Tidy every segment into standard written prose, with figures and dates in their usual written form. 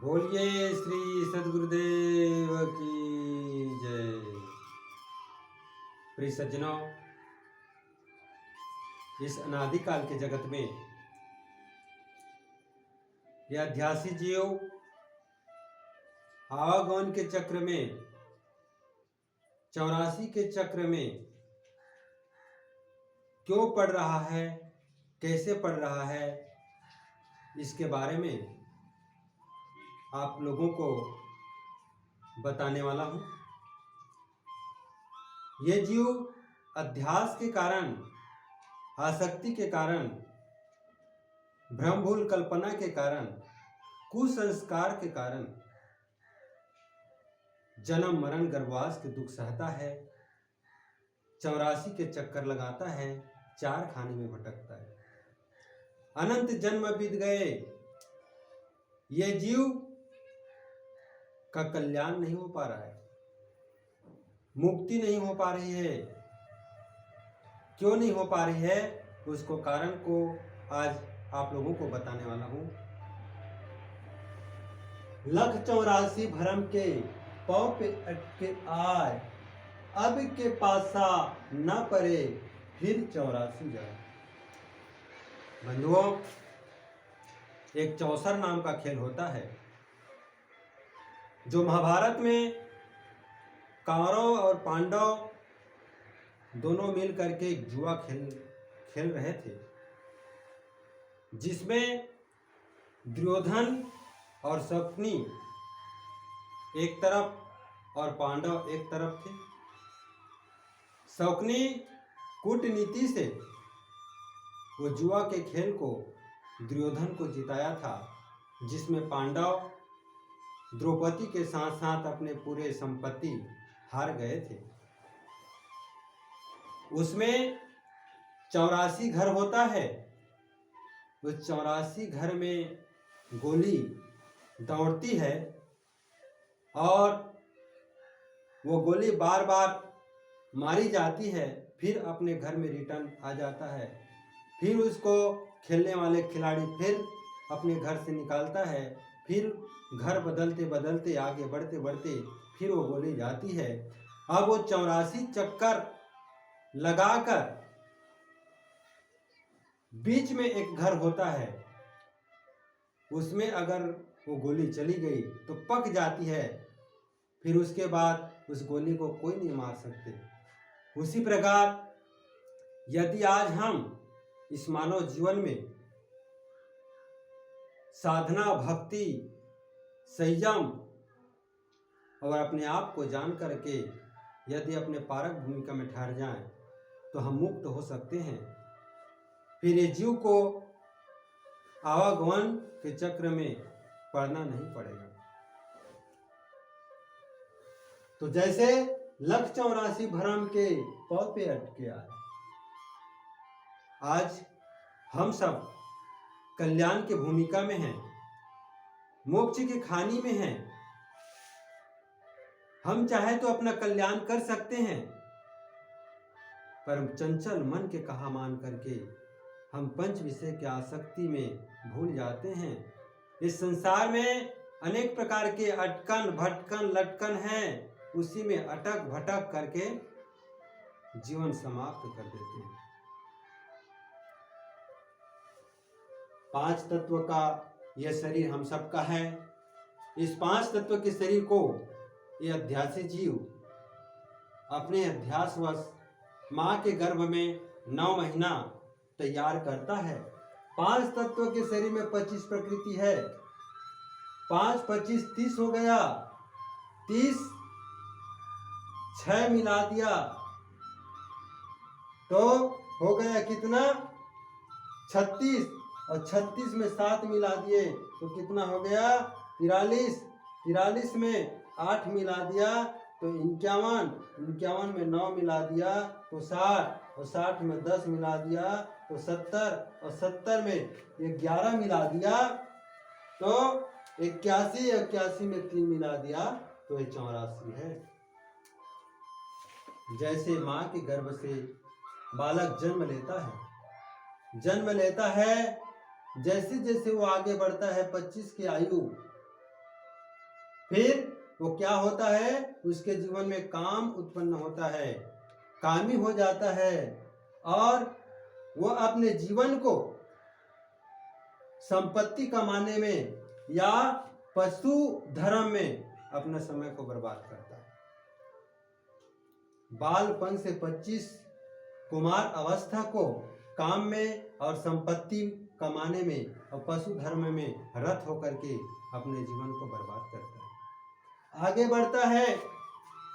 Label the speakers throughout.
Speaker 1: बोलिए श्री सद्गुरुदेव की जय। प्रिय सज्जनों, इस अनादिकाल के जगत में यह अध्यासी जीव आवागमन के चक्र में 84 के चक्र में क्यों पढ़ रहा है, कैसे पढ़ रहा है, इसके बारे में आप लोगों को बताने वाला हूं। ये जीव अध्यास के कारण, आसक्ति के कारण, भ्रम भूल कल्पना के कारण, कुसंस्कार के कारण जन्म मरण गर्भवास के दुख सहता है, 84 के चक्कर लगाता है, 4 खाने में भटकता है। अनंत जन्म बीत गए, ये जीव का कल्याण नहीं हो पा रहा है, मुक्ति नहीं हो पा रही है। क्यों नहीं हो पा रही है, उसको कारण को आज आप लोगों को बताने वाला हूं। 184 भरम के पौ पे अटके आए, अब के पासा न परे फिर 84 जाए। बंधुओं, एक चौसर नाम का खेल होता है जो महाभारत में कौरव और पांडव दोनों मिल करके एक जुआ खेल रहे थे, जिसमें दुर्योधन और शकुनी एक तरफ और पांडव एक तरफ थे। शकुनी कूटनीति से वो जुआ के खेल को दुर्योधन को जिताया था, जिसमें पांडव द्रौपदी के साथ साथ अपने पूरे संपत्ति हार गए थे। उसमें 84 घर होता है। उस 84 घर में गोली दौड़ती है और वो गोली बार बार मारी जाती है, फिर अपने घर में रिटर्न आ जाता है। फिर उसको खेलने वाले खिलाड़ी फिर अपने घर से निकालता है, फिर घर बदलते बदलते आगे बढ़ते बढ़ते फिर वो गोली जाती है। अब वो 84 चक्कर लगाकर बीच में एक घर होता है, उसमें अगर वो गोली चली गई तो पक जाती है, फिर उसके बाद उस गोली को कोई नहीं मार सकते। उसी प्रकार यदि आज हम इस मानव जीवन में साधना, भक्ति, संयम और अपने आप को जान करके यदि अपने पारक भूमिका में ठहर जाएं तो हम मुक्त हो सकते हैं। फिर ये जीव को आवागमन के चक्र में पड़ना नहीं पड़ेगा। तो जैसे 184 भरम के पौ पे अटके आए, आज हम सब कल्याण की भूमिका में हैं, मोक्ष की खानी में हैं। हम चाहे तो अपना कल्याण कर सकते हैं, पर चंचल मन के कहा मान करके हम पंच विषय की आसक्ति में भूल जाते हैं। इस संसार में अनेक प्रकार के अटकन, भटकन, लटकन हैं, उसी में अटक भटक करके जीवन समाप्त कर देते हैं। 5 तत्व का यह शरीर हम सबका है। इस 5 तत्व के शरीर को यह अध्यासी जीव अपने अध्यासवश माँ के गर्भ में 9 महीना तैयार करता है। 5 तत्व के शरीर में 25 प्रकृति है। 5, 25, 30 हो गया। 30 6 मिला दिया तो हो गया कितना? 36, और 36 में 7 मिला दिए तो कितना हो गया? 43। 43 में 8 मिला दिया तो 51। 51 में 9 मिला दिया तो 60, और 60 में 10 मिला दिया तो 70, और 70 में 11 मिला दिया तो 81। 81 में 3 मिला दिया तो ये 84 है। जैसे माँ के गर्भ से बालक जन्म लेता है, जैसे जैसे वो आगे बढ़ता है 25 की आयु, फिर वो क्या होता है, उसके जीवन में काम उत्पन्न होता है, कामी हो जाता है और वो अपने जीवन को संपत्ति कमाने में या पशु धर्म में अपना समय को बर्बाद करता है। बालपन से 25 कुमार अवस्था को काम में और संपत्ति कमाने में और पशु धर्म में रत होकर के अपने जीवन को बर्बाद करता है। आगे बढ़ता है।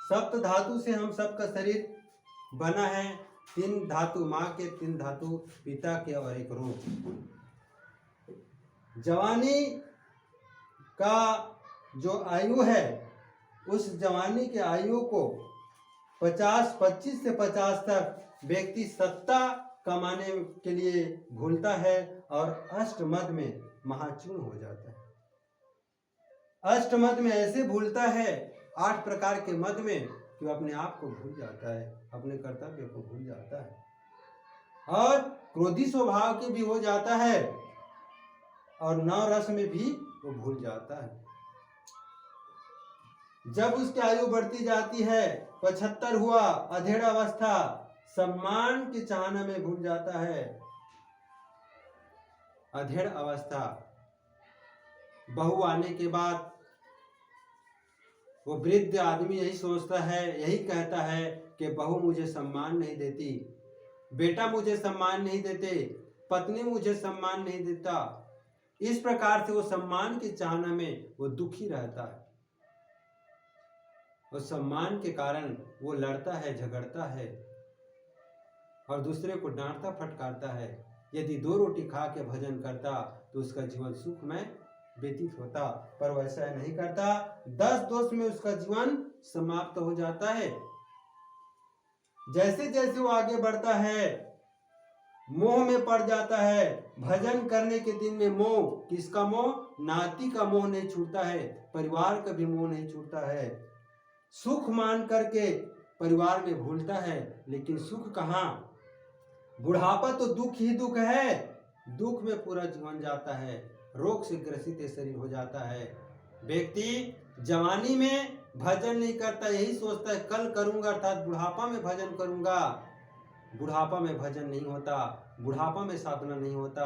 Speaker 1: सप्त धातु से हम सबका शरीर बना है। 3 धातु माँ के, 3 धातु पिता के और 1 रूप। जवानी का जो आयु है, उस जवानी के आयु को 25 से 50 तक व्यक्ति सत्ता कमाने के लिए भूलता है और अष्टमद में महाचूर्ण हो जाता है। अष्टमद में ऐसे भूलता है, 8 प्रकार के मद में, कि अपने आप को भूल जाता है, अपने कर्तव्य को भूल जाता है और क्रोधी स्वभाव के भी हो जाता है और 9 रस में भी वो भूल जाता है। जब उसकी आयु बढ़ती जाती है, 75 हुआ, अधेड़ अवस्था, सम्मान की चाहना में भूल जाता है। अधेड़ अवस्था, बहू आने के बाद वो वृद्ध आदमी यही सोचता है, यही कहता है कि बहू मुझे सम्मान नहीं देती, बेटा मुझे सम्मान नहीं देते, पत्नी मुझे सम्मान नहीं देता। इस प्रकार से वो सम्मान की चाहना में वो दुखी रहता है और सम्मान के कारण वो लड़ता है, झगड़ता है और दूसरे को डांटता फटकारता है। यदि 2 रोटी खा के भजन करता तो उसका जीवन सुख में व्यतीत होता, पर वैसा नहीं करता। 10 दोष में उसका जीवन समाप्त हो जाता है। जैसे जैसे वो आगे बढ़ता है, मोह में पड़ जाता है। भजन करने के दिन में मोह, किसका मोह? नाती का मोह नहीं छूटता है, परिवार का भी मोह नहीं छूटता है। सुख मान करके परिवार में भूलता है, लेकिन सुख कहाँ? बुढ़ापा तो दुख ही दुख है, दुख में पूरा जीवन जाता है, रोग से ग्रसित शरीर हो जाता है। व्यक्ति जवानी में भजन नहीं करता, यही सोचता है कल करूंगा, अर्थात बुढ़ापा में भजन करूंगा। बुढ़ापा में भजन नहीं होता, बुढ़ापा में साधना नहीं होता,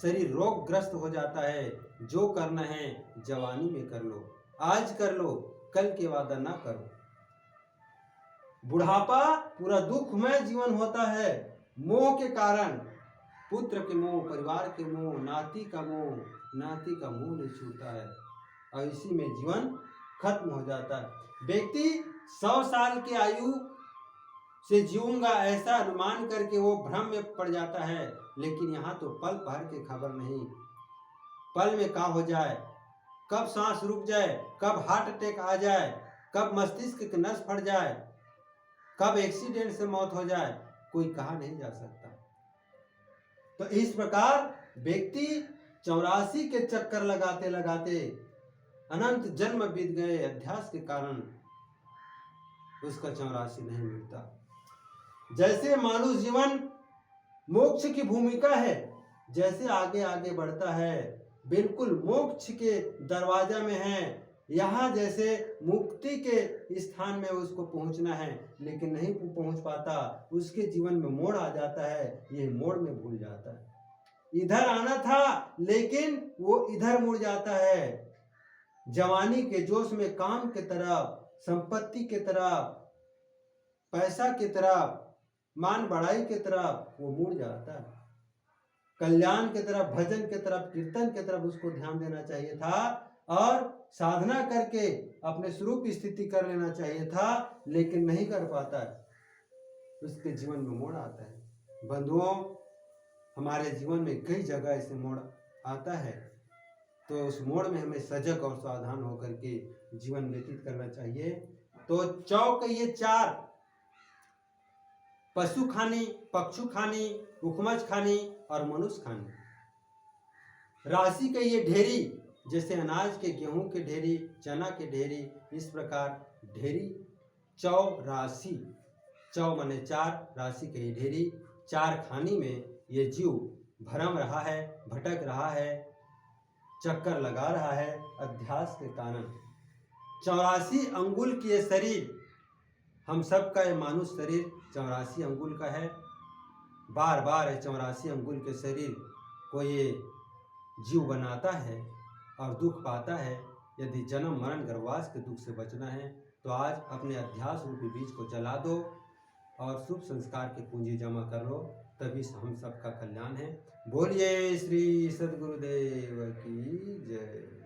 Speaker 1: शरीर रोगग्रस्त हो जाता है। जो करना है जवानी में कर लो, आज कर लो, कल के वादा ना करो। बुढ़ापा पूरा दुखमय जीवन होता है, मोह के कारण, पुत्र के मोह, परिवार के मोह, नाती का मोह, नाती का मोह नहीं छूटता है और इसी में जीवन खत्म हो जाता है। व्यक्ति 100 साल की आयु से जीऊंगा ऐसा अनुमान करके वो भ्रम में पड़ जाता है, लेकिन यहाँ तो पल भर की खबर नहीं, पल में क्या हो जाए, कब सांस रुक जाए, कब हार्ट अटैक आ जाए, कब मस्तिष्क की नस फट जाए, कब एक्सीडेंट से मौत हो जाए, कोई कहा नहीं जा सकता। तो इस प्रकार व्यक्ति 84 के चक्कर लगाते लगाते अनंत जन्म बीत गए, अध्यास के कारण उसका 84 नहीं मिलता। जैसे मानव जीवन मोक्ष की भूमिका है, जैसे आगे आगे बढ़ता है, बिल्कुल मोक्ष के दरवाजा में है, यहाँ जैसे मुक्ति के स्थान में उसको पहुंचना है, लेकिन नहीं पहुंच पाता, उसके जीवन में मोड़ आ जाता है, ये मोड़ में भूल जाता है। इधर आना था लेकिन वो इधर मुड़ जाता है। जवानी के जोश में काम के तरफ, संपत्ति के तरफ, पैसा के तरफ, मान बढ़ाई के तरफ वो मुड़ जाता है। कल्याण के तरफ, भजन के तरफ, कीर्तन के तरफ उसको ध्यान देना चाहिए था और साधना करके अपने स्वरूप स्थिति कर लेना चाहिए था, लेकिन नहीं कर पाता है, उसके जीवन में मोड़ आता है। बंधुओं, हमारे जीवन में कई जगह ऐसे मोड़ आता है, तो उस मोड़ में हमें सजग और सावधान होकर के जीवन व्यतीत करना चाहिए। तो चौक ये 4, पशु खानी, पक्षु खानी, उपमज खानी और मनुष्य खानी। राशि के ये ढेरी, जैसे अनाज के, गेहूं के ढेरी, चना के ढेरी, इस प्रकार ढेरी चौरासी, चौ माने 4, राशि के ये ढेरी, 4 खानी में ये जीव भरम रहा है, भटक रहा है, चक्कर लगा रहा है अध्यास के कारण। 84 अंगुल की ये शरीर, हम सब का ये मानुष शरीर 84 अंगुल का है। बार बार ये 84 अंगुल के शरीर को ये जीव बनाता है और दुख पाता है। यदि जन्म मरण गर्भवास के दुख से बचना है तो आज अपने अध्यास रूपी बीज को जला दो और शुभ संस्कार की पूंजी जमा कर लो, तभी हम सबका कल्याण है। बोलिए श्री सद्गुरुदेव की जय।